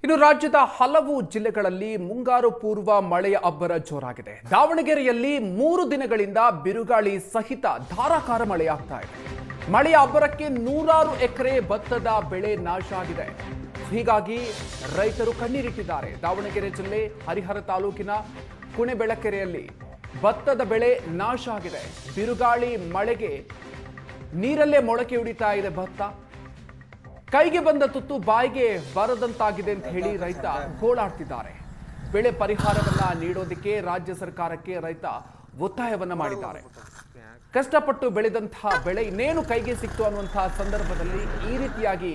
ಇನ್ನು ರಾಜ್ಯದ ಹಲವು ಜಿಲ್ಲೆಗಳಲ್ಲಿ ಮುಂಗಾರು ಪೂರ್ವ ಮಳೆಯ ಅಬ್ಬರ ಜೋರಾಗಿದೆ. ದಾವಣಗೆರೆಯಲ್ಲಿ 3 ದಿನಗಳಿಂದ ಬಿರುಗಾಳಿ ಸಹಿತ ಧಾರಾಕಾರ ಮಳೆಯಾಗ್ತಾ ಇದೆ. ಮಳೆಯ ಅಬ್ಬರಕ್ಕೆ 100 ಎಕರೆ ಭತ್ತದ ಬೆಳೆ ನಾಶ ಆಗಿದೆ. ಹೀಗಾಗಿ ರೈತರು ಕಣ್ಣೀರಿಟ್ಟಿದ್ದಾರೆ. ದಾವಣಗೆರೆ ಜಿಲ್ಲೆ ಹರಿಹರ ತಾಲೂಕಿನ ಕುಣೆಬೆಳಕೆರೆಯಲ್ಲಿ ಭತ್ತದ ಬೆಳೆ ನಾಶ ಆಗಿದೆ. ಬಿರುಗಾಳಿ ಮಳೆಗೆ ನೀರಲ್ಲೇ ಮೊಳಕೆ ಹೊಡಿತಾ ಇದೆ ಭತ್ತ. ಕೈಗೆ ಬಂದ ತುತ್ತು ಬಾಯಿಗೆ ಬರದಂತಾಗಿದೆ ಅಂತ ಹೇಳಿ ರೈತ ಗೋಳಾಡ್ತಿದ್ದಾರೆ. ಬೆಳೆ ಪರಿಹಾರವನ್ನ ನೀಡೋದಕ್ಕೆ ರಾಜ್ಯ ಸರ್ಕಾರಕ್ಕೆ ರೈತ ಒತ್ತಾಯವನ್ನ ಮಾಡಿದ್ದಾರೆ. ಕಷ್ಟಪಟ್ಟು ಬೆಳೆದಂತಹ ಬೆಳೆ ಇನ್ನೇನು ಕೈಗೆ ಸಿಕ್ತು ಅನ್ನುವಂತಹ ಸಂದರ್ಭದಲ್ಲಿ ಈ ರೀತಿಯಾಗಿ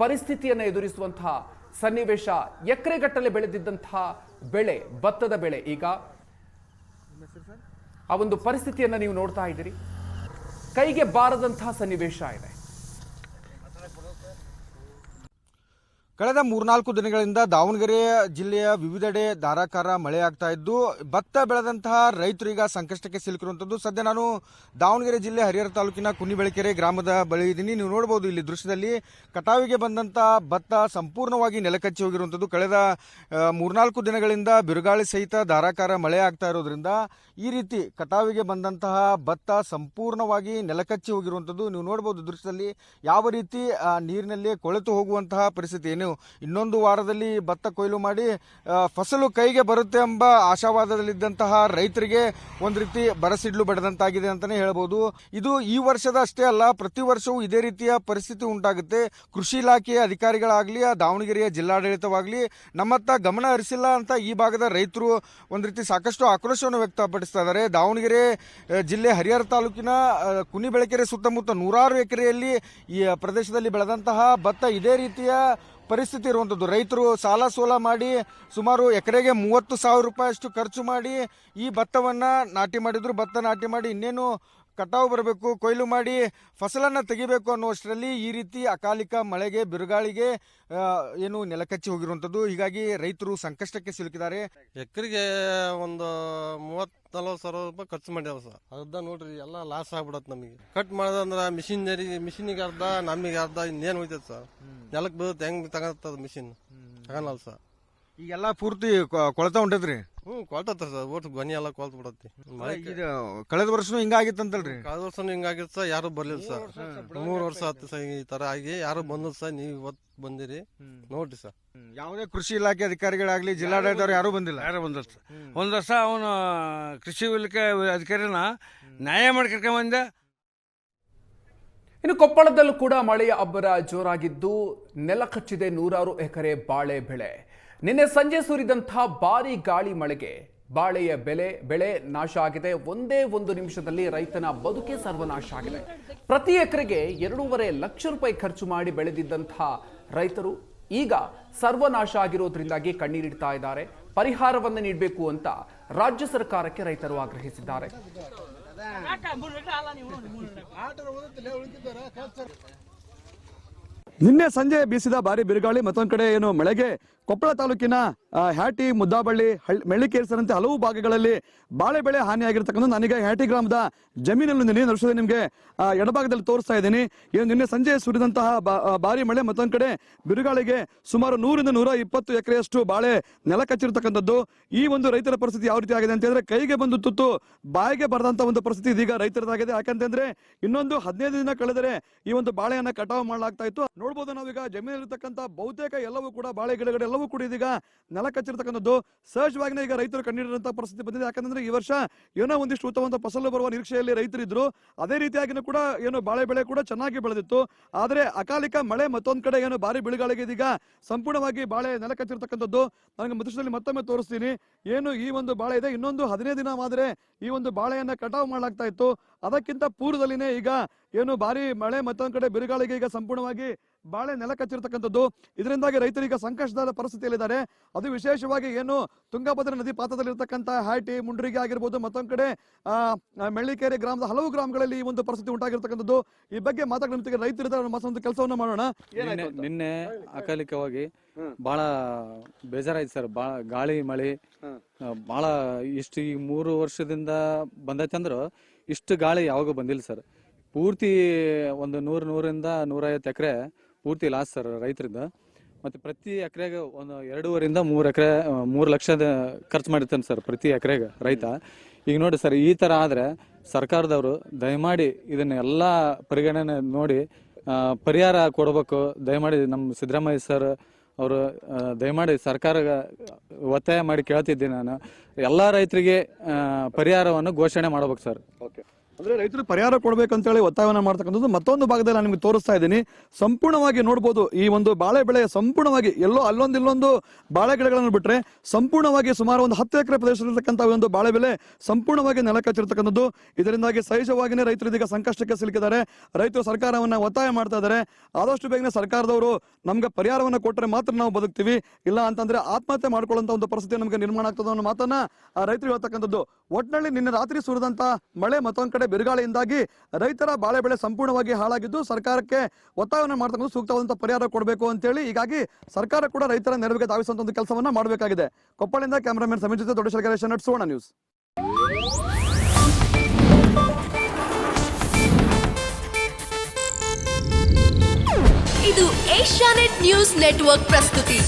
ಪರಿಸ್ಥಿತಿಯನ್ನು ಎದುರಿಸುವಂತಹ ಸನ್ನಿವೇಶ. ಎಕರೆಗಟ್ಟಲೆ ಬೆಳೆದಿದ್ದಂತಹ ಬೆಳೆ, ಭತ್ತದ ಬೆಳೆ, ಈಗ ಆ ಒಂದು ಪರಿಸ್ಥಿತಿಯನ್ನ ನೀವು ನೋಡ್ತಾ ಇದ್ದೀರಿ. ಕೈಗೆ ಬಾರದಂತಹ ಸನ್ನಿವೇಶ ಇದೆ. ಕಳೆದ 3-4 ದಿನಗಳಿಂದ ದಾವಣಗೆರೆ ಜಿಲ್ಲೆಯ ವಿವಿಧೆಡೆ ಧಾರಾಕಾರ ಮಳೆಯಾಗ್ತಾ ಇದ್ದು ಭತ್ತ ಬೆಳೆದಂತಹ ರೈತರು ಈಗ ಸಂಕಷ್ಟಕ್ಕೆ ಸಿಲುಕಿರುವಂಥದ್ದು. ಸದ್ಯ ನಾನು ದಾವಣಗೆರೆ ಜಿಲ್ಲೆ ಹರಿಹರ ತಾಲೂಕಿನ ಕುಣಿಬೆಳಕೆರೆ ಗ್ರಾಮದ ಬಳಿ ಇದ್ದೀನಿ. ನೀವು ನೋಡಬಹುದು ಇಲ್ಲಿ ದೃಶ್ಯದಲ್ಲಿ ಕಟಾವಿಗೆ ಬಂದಂತಹ ಭತ್ತ ಸಂಪೂರ್ಣವಾಗಿ ನೆಲಕಚ್ಚಿ ಹೋಗಿರುವಂಥದ್ದು. ಕಳೆದ 3-4 ದಿನಗಳಿಂದ ಬಿರುಗಾಳಿ ಸಹಿತ ಧಾರಾಕಾರ ಮಳೆ ಆಗ್ತಾ ಇರೋದ್ರಿಂದ ಈ ರೀತಿ ಕಟಾವಿಗೆ ಬಂದಂತಹ ಭತ್ತ ಸಂಪೂರ್ಣವಾಗಿ ನೆಲಕಚ್ಚಿ ಹೋಗಿರುವಂಥದ್ದು. ನೀವು ನೋಡಬಹುದು ದೃಶ್ಯದಲ್ಲಿ ಯಾವ ರೀತಿ ನೀರಿನಲ್ಲಿ ಕೊಳೆತು ಹೋಗುವಂತಹ ಪರಿಸ್ಥಿತಿ. ಏನು ಇನ್ನೊಂದು ವಾರದಲ್ಲಿ ಭತ್ತ ಕೊಯ್ಲು ಮಾಡಿ ಫಸಲು ಕೈಗೆ ಬರುತ್ತೆ ಎಂಬ ಆಶಾವಾದದಲ್ಲಿದ್ದಂತಹ ರೈತರಿಗೆ ಒಂದು ರೀತಿ ಬರಸಿಡ್ಲು ಬಡದಂತಾಗಿದೆ ಅಂತಾನೆ ಹೇಳ್ಬೋದು. ಇದು ಈ ವರ್ಷದ ಅಷ್ಟೇ ಅಲ್ಲ, ಪ್ರತಿ ವರ್ಷವೂ ಇದೇ ರೀತಿಯ ಪರಿಸ್ಥಿತಿ ಉಂಟಾಗುತ್ತೆ. ಕೃಷಿ ಇಲಾಖೆಯ ಅಧಿಕಾರಿಗಳಾಗಲಿ, ದಾವಣಗೆರೆಯ ಜಿಲ್ಲಾಡಳಿತವಾಗಲಿ ನಮ್ಮತ್ತ ಗಮನ ಹರಿಸಿಲ್ಲ ಅಂತ ಈ ಭಾಗದ ರೈತರು ಒಂದು ರೀತಿ ಸಾಕಷ್ಟು ಆಕ್ರೋಶವನ್ನು ವ್ಯಕ್ತಪಡಿಸ್ತಾ ಇದ್ದಾರೆ. ದಾವಣಗೆರೆ ಜಿಲ್ಲೆ ಹರಿಹರ ತಾಲೂಕಿನ ಕುಣಿಬೆಳಕೆರೆ ಸುತ್ತಮುತ್ತ 100 ಎಕರೆಯಲ್ಲಿ ಈ ಪ್ರದೇಶದಲ್ಲಿ ಬೆಳೆದಂತಹ ಭತ್ತ ಇದೇ ರೀತಿಯ ಪರಿಸ್ಥಿತಿ ಇರುವಂಥದ್ದು. ರೈತರು ಸಾಲ ಸೋಲ ಮಾಡಿ ಸುಮಾರು ಎಕರೆಗೆ 30,000 ರೂಪಾಯಿ ಅಷ್ಟು ಖರ್ಚು ಮಾಡಿ ಈ ಭತ್ತವನ್ನು ನಾಟಿ ಮಾಡಿದ್ರು. ಭತ್ತ ನಾಟಿ ಮಾಡಿ ಇನ್ನೇನು ಕಟಾವು ಬರಬೇಕು, ಕೊಯ್ಲು ಮಾಡಿ ಫಸಲನ್ನು ತೆಗಿಬೇಕು ಅನ್ನುವಷ್ಟರಲ್ಲಿ ಈ ರೀತಿ ಅಕಾಲಿಕ ಮಳೆಗೆ, ಬಿರುಗಾಳಿಗೆ ಏನು ನೆಲಕಚ್ಚಿ ಹೋಗಿರುವಂಥದ್ದು. ಹೀಗಾಗಿ ರೈತರು ಸಂಕಷ್ಟಕ್ಕೆ ಸಿಲುಕಿದ್ದಾರೆ. ಎಕರೆಗೆ ಒಂದು 30-40 ಸಾವಿರ ರೂಪಾಯಿ ಖರ್ಚು ಮಾಡ್ಯಾವ ಸರ್. ಅರ್ಧ ನೋಡ್ರಿ ಎಲ್ಲ ಲಾಸ್ ಆಗ್ಬಿಡತ್ತೆ ನಮಗೆ. ಕಟ್ ಮಾಡೋದಂದ್ರೆ ಮಿಷಿನಿಗೆ ಅರ್ಧ, ನಮಗೆ ಅರ್ಧ, ಇನ್ನೇನು ಹೋಯ್ತದೆ ಸರ್. ನೆಲಕ್ಕೆ ಬೀಳುತ್ತೆ, ಹೆಂಗ್ ತಗತ್ತದ ಮಿಷಿನ್ ತಗೊಳಲ್ಲ ಸರ್. ಈಗೆಲ್ಲ ಪೂರ್ತಿ ಕೊಳತ ಉಂಟದ್ರಿ. ಕೊಳ್ತತ್ತ ಸರ್, ಒಟ್ಟು ಗೊನಿ ಎಲ್ಲ ಕೊಲ್ತ್ ಬಿಡತ್ತಿ. ಕಳೆದ ವರ್ಷನೂ ಹಿಂಗಾಗಿತ್ತಂತಲ್ರಿ? ಕಳೆದ ವರ್ಷನೂ ಹಿಂಗಾಗಿತ್ತು ಸರ್, ಯಾರು ಬರ್ಲಿಲ್ಲ ಸರ್. 3 ವರ್ಷ ಆಯ್ತು ಸರ್ ಈ ತರ ಆಗಿ. ಯಾರು ಬಂದ್ ಸರ್, ನೀವು ಇವತ್ತು ಬಂದಿರಿ ನೋಡ್ರಿ ಸರ್. ಯಾವುದೇ ಕೃಷಿ ಇಲಾಖೆ ಅಧಿಕಾರಿಗಳಾಗ್ಲಿ, ಜಿಲ್ಲಾಡಳಿತವ್ರು ಯಾರು ಬಂದಿಲ್ಲ. ಯಾರು ಬಂದ ಒಂದ್ ವರ್ಷ ಅವನು ಕೃಷಿ ಇಲಾಖೆ ಅಧಿಕಾರಿನ ನ್ಯಾಯ ಮಾಡಿ ಕರ್ಕೊಂಡ್ ಬಂದ. ಇನ್ನು ಕೊಪ್ಪಳದಲ್ಲೂ ಕೂಡ ಮಳೆಯ ಅಬ್ಬರ ಜೋರಾಗಿದ್ದು ನೆಲ ಕಚ್ಚಿದೆ 100 ಎಕರೆ ಬಾಳೆ ಬೆಳೆ. ನಿನ್ನೆ ಸಂಜೆ ಸುರಿದಂತಹ ಭಾರಿ ಗಾಳಿ ಮಳೆಗೆ ಬಾಳೆಯ ಬೆಳೆ ನಾಶ ಆಗಿದೆ. ಒಂದೇ ಒಂದು ನಿಮಿಷದಲ್ಲಿ ರೈತನ ಬದುಕೆ ಸರ್ವನಾಶ ಆಗಿದೆ. ಪ್ರತಿ ಎಕರೆಗೆ 2.5 ಲಕ್ಷ ರೂಪಾಯಿ ಖರ್ಚು ಮಾಡಿ ಬೆಳೆದಿದ್ದಂತಹ ರೈತರು ಈಗ ಸರ್ವನಾಶ ಆಗಿರೋದ್ರಿಂದಾಗಿ ಕಣ್ಣೀರಿಡ್ತಾ ಇದ್ದಾರೆ. ಪರಿಹಾರವನ್ನು ನೀಡಬೇಕು ಅಂತ ರಾಜ್ಯ ಸರ್ಕಾರಕ್ಕೆ ರೈತರು ಆಗ್ರಹಿಸಿದ್ದಾರೆ. ನಿನ್ನೆ ಸಂಜೆ ಬೀಸಿದ ಭಾರಿ ಬಿರುಗಾಳಿ ಮತ್ತೊಂದು ಕಡೆ ಏನು ಮಳೆಗೆ ಕೊಪ್ಪಳ ತಾಲೂಕಿನ ಹ್ಯಾಟಿ, ಮುದ್ದಾಬಳ್ಳಿ, ಮೆಳ್ಳಿಕೇರಿ ಸೇರಿದಂತೆ ಹಲವು ಭಾಗಗಳಲ್ಲಿ ಬಾಳೆ ಬೆಳೆ ಹಾನಿಯಾಗಿರ್ತಕ್ಕಂಥ ನನಗೆ ಹ್ಯಾಟಿ ಗ್ರಾಮದ ಜಮೀನಲ್ಲಿ ನಡೆಸೋದು ನಿಮಗೆ ಎಡಭಾಗದಲ್ಲಿ ತೋರಿಸ್ತಾ ಇದ್ದೀನಿ. ಏನು ನಿನ್ನೆ ಸಂಜೆ ಸುರಿದಂತಹ ಭಾರಿ ಮಳೆ ಮತ್ತೊಂದು ಕಡೆ ಬಿರುಗಾಳಿಗೆ ಸುಮಾರು 100-120 ಎಕರೆಯಷ್ಟು ಬಾಳೆ ನೆಲ ಕಚ್ಚಿರ್ತಕ್ಕಂಥದ್ದು. ಈ ಒಂದು ರೈತರ ಪರಿಸ್ಥಿತಿ ಯಾವ ರೀತಿ ಆಗಿದೆ ಅಂತ ಹೇಳಿದ್ರೆ ಕೈಗೆ ಬಂದು ತುತ್ತು ಬಾಯಿಗೆ ಬರದಂತ ಒಂದು ಪರಿಸ್ಥಿತಿ ಇದೀಗ ರೈತರದಾಗಿದೆ. ಯಾಕಂತಂದ್ರೆ ಇನ್ನೊಂದು 15 ದಿನ ಕಳೆದರೆ ಈ ಒಂದು ಬಾಳೆಯನ್ನ ಕಟಾವು ಮಾಡಲಾಗ್ತಾ ಇತ್ತು. ನೋಡ್ಬೋದು ನಾವೀಗ ಜಮೀನಲ್ಲಿರ್ತಕ್ಕಂಥ ಬಹುತೇಕ ಎಲ್ಲವೂ ಕೂಡ ಬಾಳೆ ಗಿಡಗಳೆಲ್ಲವೂ ಕೂಡ ಇದೀಗ ನೆಲ ಕಚ್ಚಿರ್ತಕ್ಕಂಥದ್ದು. ಸಹಜವಾಗಿ ಈಗ ರೈತರು ಕಣ್ಣೀರಿಡುವಂತಹ ಪರಿಸ್ಥಿತಿ ಬಂದಿದೆ. ಯಾಕಂದ್ರೆ ಈ ವರ್ಷ ಏನೋ ಒಂದಿಷ್ಟು ಉತ್ತಮವಾದ ಫಸಲು ಬರುವ ನಿರೀಕ್ಷೆಯಲ್ಲಿ ರೈತರಿದ್ರು. ಅದೇ ರೀತಿಯಾಗಿ ಕೂಡ ಏನು ಬಾಳೆ ಬೆಳೆ ಕೂಡ ಚೆನ್ನಾಗಿ ಬೆಳೆದಿತ್ತು. ಆದ್ರೆ ಅಕಾಲಿಕ ಮಳೆ ಮತ್ತೊಂದ್ ಕಡೆ ಏನು ಭಾರಿ ಬಿರುಗಾಳಿಗೆ ಇದೀಗ ಸಂಪೂರ್ಣವಾಗಿ ಬಾಳೆ ನೆಲ ಕಚ್ಚಿರ್ತಕ್ಕಂಥದ್ದು. ನನಗೆ ಮಧ್ಯದಲ್ಲಿ ಮತ್ತೊಮ್ಮೆ ತೋರಿಸ್ತೀನಿ. ಏನು ಈ ಒಂದು ಬಾಳೆ ಇದೆ, ಇನ್ನೊಂದು 15 ದಿನ ಆದ್ರೆ ಈ ಒಂದು ಬಾಳೆಯನ್ನ ಕಟಾವು ಮಾಡಲಾಗ್ತಾ ಇತ್ತು. ಅದಕ್ಕಿಂತ ಪೂರ್ವದಲ್ಲಿನೇ ಈಗ ಏನು ಭಾರಿ ಮಳೆ ಮತ್ತೊಂದ್ ಕಡೆ ಬಿರುಗಾಳಿಗೆ ಈಗ ಸಂಪೂರ್ಣವಾಗಿ ಬಾಳೆ ನೆಲ ಕಚ್ಚಿರ್ತಕ್ಕಂಥದ್ದು. ಇದರಿಂದಾಗಿ ರೈತರೀಗ ಸಂಕಷ್ಟದ ಪರಿಸ್ಥಿತಿಯಲ್ಲಿದ್ದಾರೆ. ಅದು ವಿಶೇಷವಾಗಿ ಏನು ತುಂಗಭದ್ರಾ ನದಿ ಪಾತ್ರದಲ್ಲಿರ್ತಕ್ಕಂಥ ಹ್ಯಾಟಿ, ಮುಂಡ್ರಿಗೆ ಆಗಿರ್ಬೋದು, ಮತ್ತೊಂದ್ ಕಡೆ ಮೆಳ್ಳಿಕೇರಿ ಗ್ರಾಮದ ಹಲವು ಗ್ರಾಮಗಳಲ್ಲಿ ಈ ಒಂದು ಪರಿಸ್ಥಿತಿ ಉಂಟಾಗಿರ್ತಕ್ಕಂಥದ್ದು. ಈ ಬಗ್ಗೆ ಮಾತಾಡೋಣ, ರೈತರಿದ್ದಾರೆ, ಮತ್ತೊಂದು ಕೆಲಸವನ್ನ ಮಾಡೋಣ. ನಿನ್ನೆ ಅಕಾಲಿಕವಾಗಿ ಬಹಳ ಬೇಜಾರಾಯ್ತು ಸರ್. ಬಹಳ ಗಾಳಿ ಮಳೆ ಬಹಳ ಇಷ್ಟು ಈ 3 ವರ್ಷದಿಂದ ಬಂದೈತಂದ್ರ ಇಷ್ಟು ಗಾಳಿ ಯಾವಾಗ ಬಂದಿಲ್ಲ ಸರ್. ಪೂರ್ತಿ ಒಂದು 100-150 ಎಕರೆ ಪೂರ್ತಿ ಲಾಸ್ ಸರ್ ರೈತರಿಂದ. ಮತ್ತು ಪ್ರತಿ ಎಕರೆಗೆ ಒಂದು 2.5 3 ಎಕರೆ 3 ಲಕ್ಷದ ಖರ್ಚು ಮಾಡಿರ್ತಾನೆ ಸರ್ ಪ್ರತಿ ಎಕರೆಗೆ ರೈತ. ಈಗ ನೋಡಿ ಸರ್, ಈ ಥರ ಆದರೆ ಸರ್ಕಾರದವರು ದಯಮಾಡಿ ಇದನ್ನೆಲ್ಲ ಪರಿಗಣನೆ ನೋಡಿ ಪರಿಹಾರ ಕೊಡಬೇಕು. ದಯಮಾಡಿ ನಮ್ಮ ಸಿದ್ದರಾಮಯ್ಯ ಸರ್ ಅವರು ದಯಮಾಡಿ ಸರ್ಕಾರ ಒತ್ತಾಯ ಮಾಡಿ ಕೇಳ್ತಿದ್ದೀನಿ ನಾನು, ಎಲ್ಲ ರೈತರಿಗೆ ಪರಿಹಾರವನ್ನು ಘೋಷಣೆ ಮಾಡ್ಬೇಕು ಸರ್. ಅಂದ್ರೆ ರೈತರು ಪರಿಹಾರ ಕೊಡ್ಬೇಕಂತೇಳಿ ಒತ್ತಾಯವನ್ನ ಮಾಡ್ತಕ್ಕಂಥದ್ದು. ಮತ್ತೊಂದು ಭಾಗದಲ್ಲಿ ನಾನು ನಿಮ್ಗೆ ತೋರಿಸ್ತಾ ಇದ್ದೀನಿ, ಸಂಪೂರ್ಣವಾಗಿ ನೋಡ್ಬೋದು ಈ ಒಂದು ಬಾಳೆ ಬೆಳೆ ಸಂಪೂರ್ಣವಾಗಿ ಎಲ್ಲೋ ಅಲ್ಲೊಂದು ಬಾಳೆ ಗಿಡಗಳನ್ನು ಬಿಟ್ರೆ ಸಂಪೂರ್ಣವಾಗಿ ಸುಮಾರು ಒಂದು 10 ಎಕರೆ ಪ್ರದೇಶದಲ್ಲಿರ್ತಕ್ಕಂಥ ಒಂದು ಬಾಳೆ ಬೆಳೆ ಸಂಪೂರ್ಣವಾಗಿ ನೆಲಕಚ್ಚಿರ್ತಕ್ಕಂಥದ್ದು. ಇದರಿಂದಾಗಿ ಸಹಜವಾಗಿಯೇ ರೈತರು ಇದೀಗ ಸಂಕಷ್ಟಕ್ಕೆ ಸಿಲುಕಿದ್ದಾರೆ. ರೈತರು ಸರ್ಕಾರವನ್ನ ಒತ್ತಾಯ ಮಾಡ್ತಾ ಇದ್ದಾರೆ, ಆದಷ್ಟು ಬೇಗನೆ ಸರ್ಕಾರದವರು ನಮ್ಗೆ ಪರಿಹಾರವನ್ನ ಕೊಟ್ಟರೆ ಮಾತ್ರ ನಾವು ಬದುಕ್ತೀವಿ, ಇಲ್ಲ ಅಂತಂದ್ರೆ ಆತ್ಮಹತ್ಯೆ ಮಾಡ್ಕೊಳ್ಳುವಂತ ಒಂದು ಪರಿಸ್ಥಿತಿ ನಮಗೆ ನಿರ್ಮಾಣ ಆಗ್ತದೆ ಅನ್ನೋ ಮಾತನ್ನ ರೈತರು ಹೇಳ್ತಕ್ಕಂಥದ್ದು. ಒಟ್ಟಿನಲ್ಲಿ ನಿನ್ನೆ ರಾತ್ರಿ ಸುರಿದಂತ ಮಳೆ ಮತ್ತೊಂದ್ ಕಡೆ ಬಿರುಗಾಳಿಯಿಂದಾಗಿ ರೈತರ ಬಾಳೆ ಬೆಳೆ ಸಂಪೂರ್ಣವಾಗಿ ಹಾಳಾಗಿದ್ದು, ಸರ್ಕಾರಕ್ಕೆ ಒತ್ತಾಯವನ್ನು ಮಾಡ್ತಕ್ಕಂಥ ಸೂಕ್ತವಾದಂತಹ ಪರಿಹಾರ ಕೊಡಬೇಕು ಅಂತೇಳಿ ಹೀಗಾಗಿ ಸರ್ಕಾರ ಕೂಡ ರೈತರ ನೆರವಿಗೆ ಧಾವಿಸುವಂತ ಒಂದು ಕೆಲಸವನ್ನ ಮಾಡಬೇಕಾಗಿದೆ. ಕೊಪ್ಪಳಿಂದ ಕ್ಯಾಮರಾಮನ್ ಸಮೀರ್ ಜೊತೆ ದೊಡ್ಡ ಶೇಖರ್, ಸುವರ್ಣ ನ್ಯೂಸ್. ಇದು ಏಷ್ಯಾನೆಟ್ ನ್ಯೂಸ್ ನೆಟ್ವರ್ಕ್ ಪ್ರಸ್ತುತಿ.